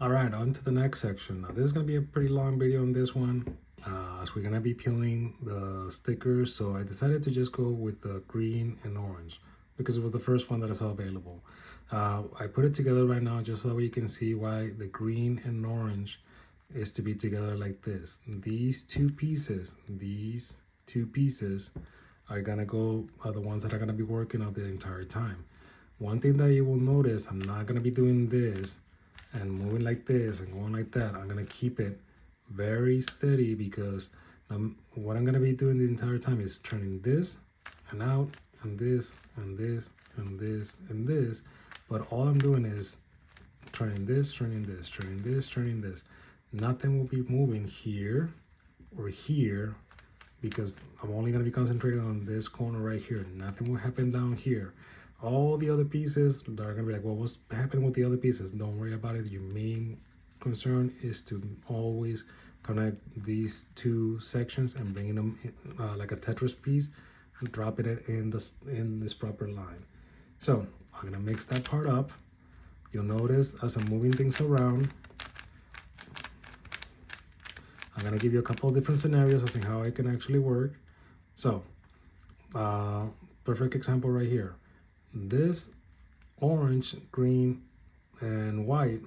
All right, on to the next section. Now, this is going to be a pretty long video on this one, as we're going to be peeling the stickers. So I decided to just go with the green and orange because it was the first one that I saw available. I put it together right now just so you can see why the green and orange is to be together like this. These two pieces are going to go, are the ones that are going to be working out the entire time. One thing that you will notice, I'm not going to be doing this and moving like this and going like that. I'm gonna keep it very steady because what I'm gonna be doing the entire time is turning this and out and this and this and this and this. But all I'm doing is turning this, turning this, turning this, turning this. Nothing will be moving here or here because I'm only gonna be concentrating on this corner right here. Nothing will happen down here. All the other pieces that are gonna be like, well, what's happening with the other pieces? Don't worry about it. Your main concern is to always connect these two sections and bringing them in, like a Tetris piece, and dropping it in this proper line. So I'm gonna mix that part up. You'll notice as I'm moving things around, I'm gonna give you a couple of different scenarios as to how it can actually work. So, perfect example right here. This orange, green, and white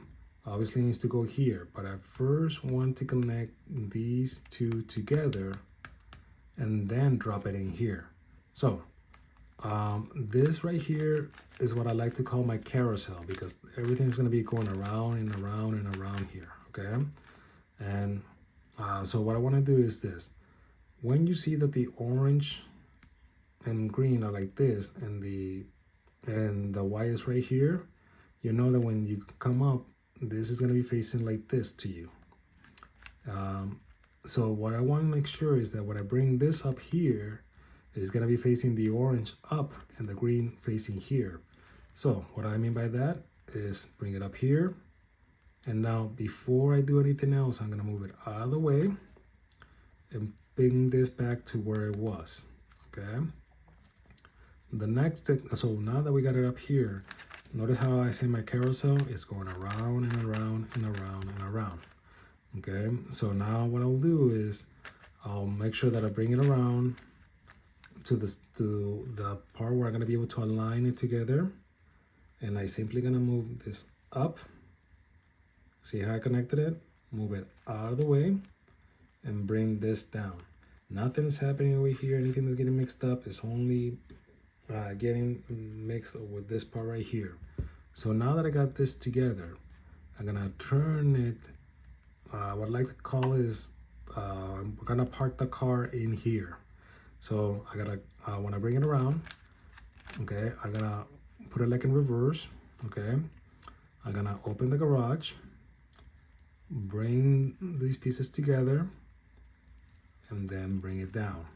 obviously needs to go here, but I first want to connect these two together and then drop it in here. So this right here is what I like to call my carousel because everything's going to be going around and around and around here, okay? And so what I want to do is this. When you see that the orange and green are like this and the white is right here, you know that when you come up, this is going to be facing like this to you. So what I want to make sure is that when I bring this up here, it's going to be facing the orange up and the green facing here. So what I mean by that is bring it up here. And now before I do anything else, I'm going to move it out of the way and bring this back to where it was, okay? The next, so now that we got it up here, notice how I say my carousel is going around and around and around and around. Okay, so now what I'll do is I'll make sure that I bring it around to the part where I'm gonna be able to align it together, and I simply gonna move this up. See how I connected it? Move it out of the way and bring this down. Nothing's happening over here. Anything that's getting mixed up is only getting mixed with this part right here. So now that I got this together, I'm gonna turn it, what I like to call is, we're gonna park the car in here. So I gotta, when I bring it around, okay, I'm gonna put it like in reverse, okay? I'm gonna open the garage, bring these pieces together, and then bring it down.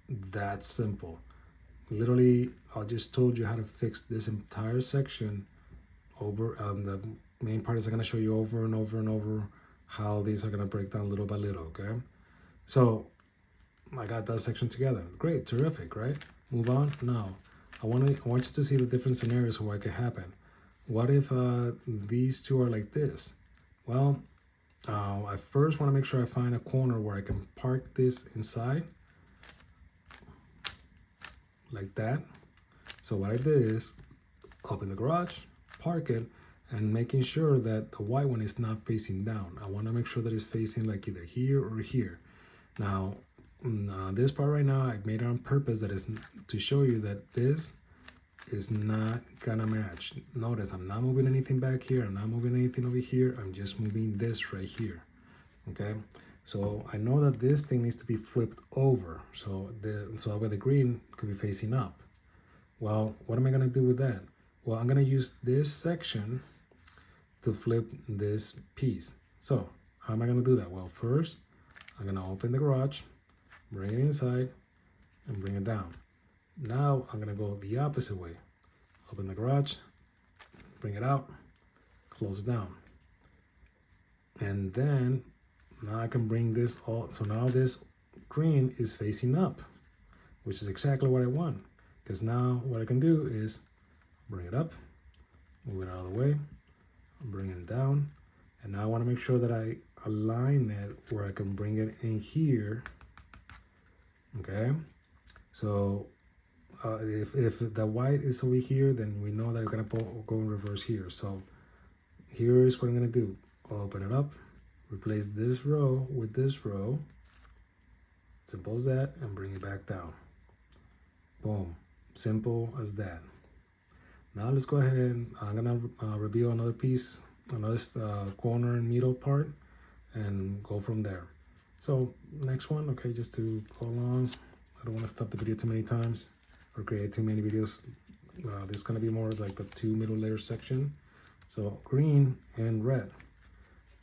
That's simple. Literally, I just told you how to fix this entire section over. The main part is I'm going to show you over and over and over how these are going to break down little by little, okay? So I got that section together. Great, terrific, right? Move on. Now, I want you to see the different scenarios where it could happen. What if these two are like this? Well, I first want to make sure I find a corner where I can park this inside. Like that. So what I did is open the garage, park it, and making sure that the white one is not facing down. I want to make sure that it's facing like either here or here. Now, this part right now, I made it on purpose that is to show you that this is not gonna match. Notice I'm not moving anything back here. I'm not moving anything over here. I'm just moving this right here, okay? So I know that this thing needs to be flipped over. So that way the green could be facing up. Well, what am I gonna do with that? Well, I'm gonna use this section to flip this piece. So how am I gonna do that? Well, first, I'm gonna open the garage, bring it inside, and bring it down. Now I'm gonna go the opposite way. Open the garage, bring it out, close it down. And then now I can bring this all, so now this green is facing up, which is exactly what I want. Because now what I can do is bring it up, move it out of the way, bring it down, And now I want to make sure that I align it where I can bring it in here. Okay, so if the white is over here, then we know that we're gonna go in reverse here. So here's what I'm gonna do. Open it up, replace this row with this row, simple as that, and bring it back down. Boom, simple as that. Now let's go ahead and I'm gonna review another piece, another corner and middle part, and go from there. So next one, okay, just to go along, I don't want to stop the video too many times or create too many videos. This is gonna be more like the two middle layer section. So green and red.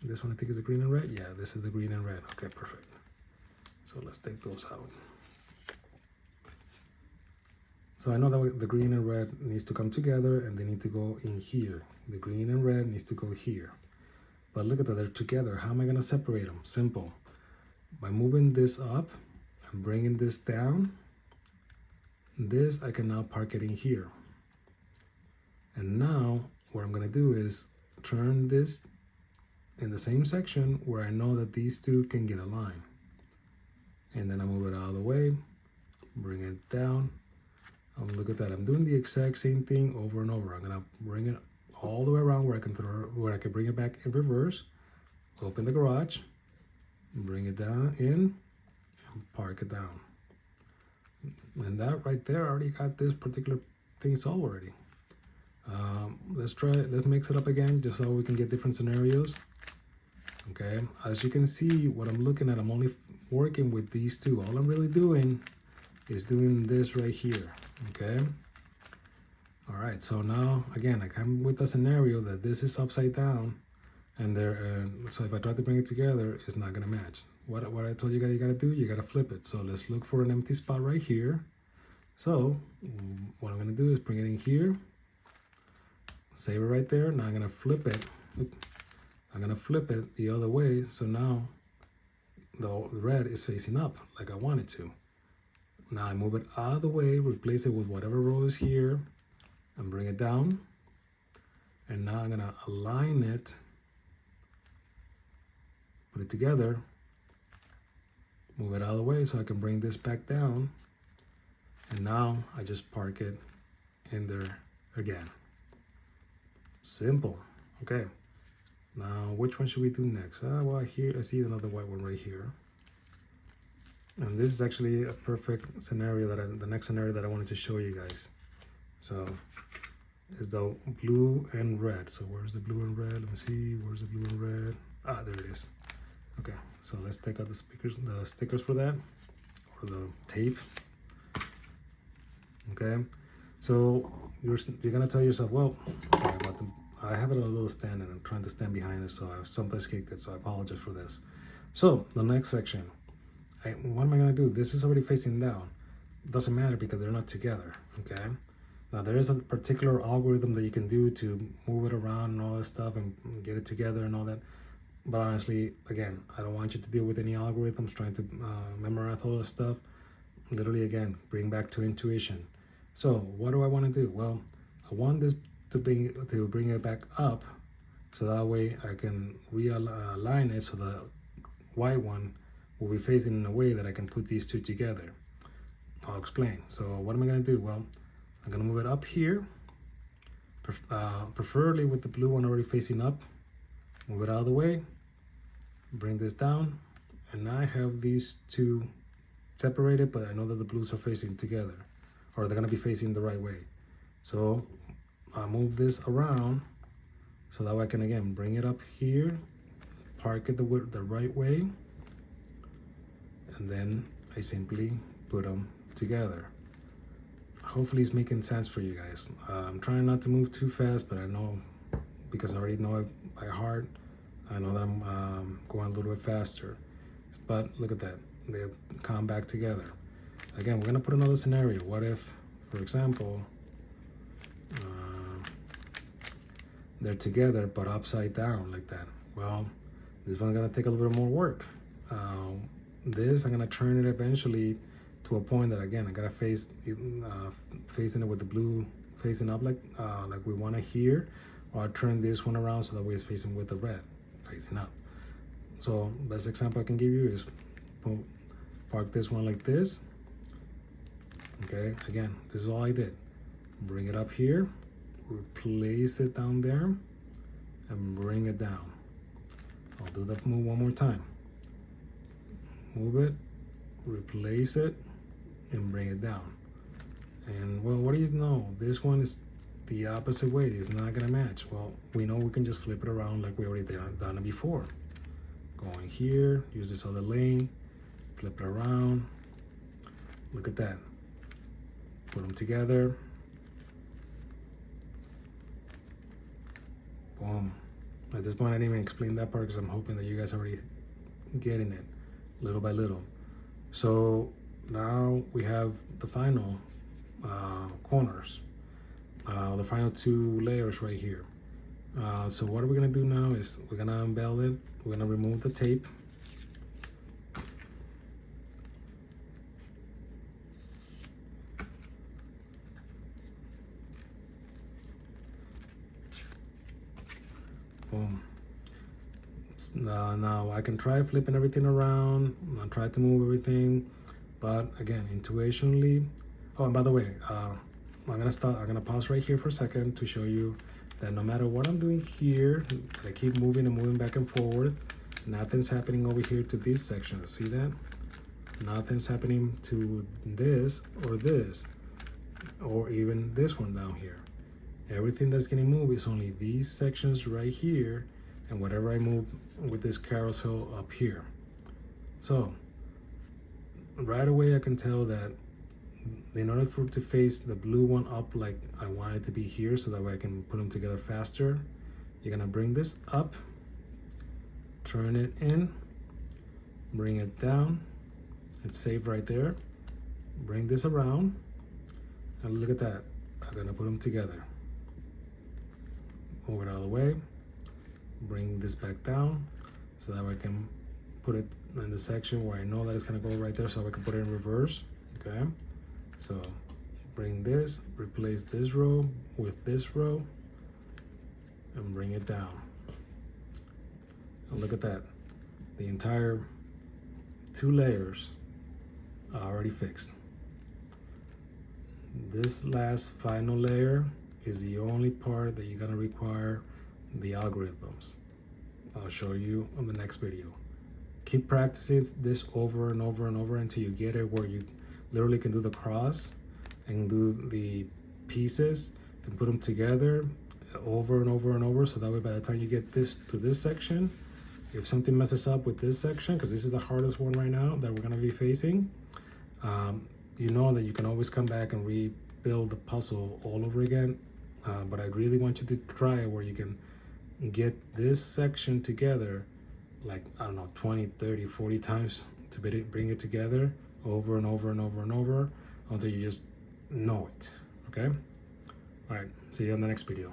This one I think is the green and red. Yeah, this is the green and red. Okay, perfect. So let's take those out. So I know that the green and red needs to come together and they need to go in here. The green and red needs to go here. But look at that, they're together. How am I gonna separate them? Simple. By moving this up and bringing this down, this I can now park it in here. And now what I'm gonna do is turn this in the same section where I know that these two can get aligned. And then I move it out of the way, bring it down. Look at that, I'm doing the exact same thing over and over. I'm gonna bring it all the way around where I can bring it back in reverse, open the garage, bring it down in, and park it down. And that right there, I already got this particular thing solved already. Let's mix it up again just so we can get different scenarios. Okay, as you can see, what I'm looking at, I'm only working with these two. All I'm really doing is doing this right here. Okay, all right, so now again I come with a scenario that this is upside down, and so if I try to bring it together, it's not gonna match. What I told you guys you gotta do, you gotta flip it. So let's look for an empty spot right here. So what I'm gonna do is bring it in here, save it right there. Now I'm gonna flip it. I'm gonna flip it the other way, so now the red is facing up like I want it to. Now I move it out of the way, replace it with whatever row is here, and bring it down. And now I'm gonna align it, put it together, move it out of the way so I can bring this back down. And now I just park it in there again. Simple. Okay. Now, which one should we do next? Well, here I see another white one right here. And this is actually a perfect scenario the next scenario that I wanted to show you guys. So it's the blue and red. So where's the blue and red? Let me see, where's the blue and red? Ah, there it is. Okay, so let's take out the stickers for that, or the tape. Okay, so you're gonna tell yourself, well, I have it on a little stand and I'm trying to stand behind it, so I sometimes kicked it, so I apologize for this. So the next section, what am I gonna do? This is already facing down. Doesn't matter because they're not together, okay? Now there is a particular algorithm that you can do to move it around and all that stuff and get it together and all that. But honestly, again, I don't want you to deal with any algorithms trying to memorize all this stuff. Literally, again, bring back to intuition. So what do I want to do? Well, I want this to bring it back up, so that way I can realign it so the white one will be facing in a way that I can put these two together. I'll explain. So what am I going to do? Well, I'm going to move it up here, preferably with the blue one already facing up. Move it out of the way, bring this down, and now I have these two separated, but I know that the blues are facing together, or they're going to be facing the right way. So I'll move this around so that way I can again bring it up here, park it the right way, and then I simply put them together. Hopefully it's making sense for you guys. I'm trying not to move too fast, but I know, because I already know it by heart, I know that I'm going a little bit faster. But look at that, they come back together. Again, we're gonna put another scenario. What if, for example, they're together but upside down like that? Well, this one's gonna take a little bit more work. This, I'm gonna turn it eventually to a point that, again, I gotta facing it with the blue facing up like we want to here, or I'll turn this one around so that way it's facing with the red, facing up. So best example I can give you is park this one like this. Okay, again, this is all I did. Bring it up here, replace it down there, and bring it down. I'll do that move one more time. Move it, replace it, and bring it down. And well, what do you know? This one is the opposite way. It's not gonna match. Well, we know we can just flip it around like we already done it before. Go in here, use this other lane, flip it around. Look at that. Put them together. Boom. At this point, I didn't even explain that part because I'm hoping that you guys are already getting it little by little. So now we have the final corners, the final 2 layers right here. So what we're gonna do now is we're gonna unveil it. We're gonna remove the tape. Boom. Now I can try flipping everything around. I try to move everything, but again, intuitionally. Oh, and by the way, I'm gonna pause right here for a second to show you that no matter what I'm doing here, I keep moving and moving back and forward. Nothing's happening over here to this section. See that? Nothing's happening to this, or even this one down here. Everything that's getting moved is only these sections right here, and whatever I move with this carousel up here. So right away I can tell that in order for it to face the blue one up like I want it to be here, so that way I can put them together faster, you're gonna bring this up, turn it in, bring it down, it's safe right there, bring this around, and look at that, I'm gonna put them together. Move it out of the way, bring this back down, so that way I can put it in the section where I know that it's gonna go right there, so I can put it in reverse, okay? So bring this, replace this row with this row, and bring it down. And look at that. The entire 2 layers are already fixed. This last final layer is the only part that you're gonna require the algorithms. I'll show you on the next video. Keep practicing this over and over and over until you get it where you literally can do the cross and do the pieces and put them together over and over and over, so that way by the time you get this to this section, if something messes up with this section, because this is the hardest one right now that we're going to be facing, you know that you can always come back and rebuild the puzzle all over again. But I really want you to try where you can get this section together like, I don't know, 20, 30, 40 times to bring it together over and over and over and over until you just know it. Okay? All right, see you on the next video.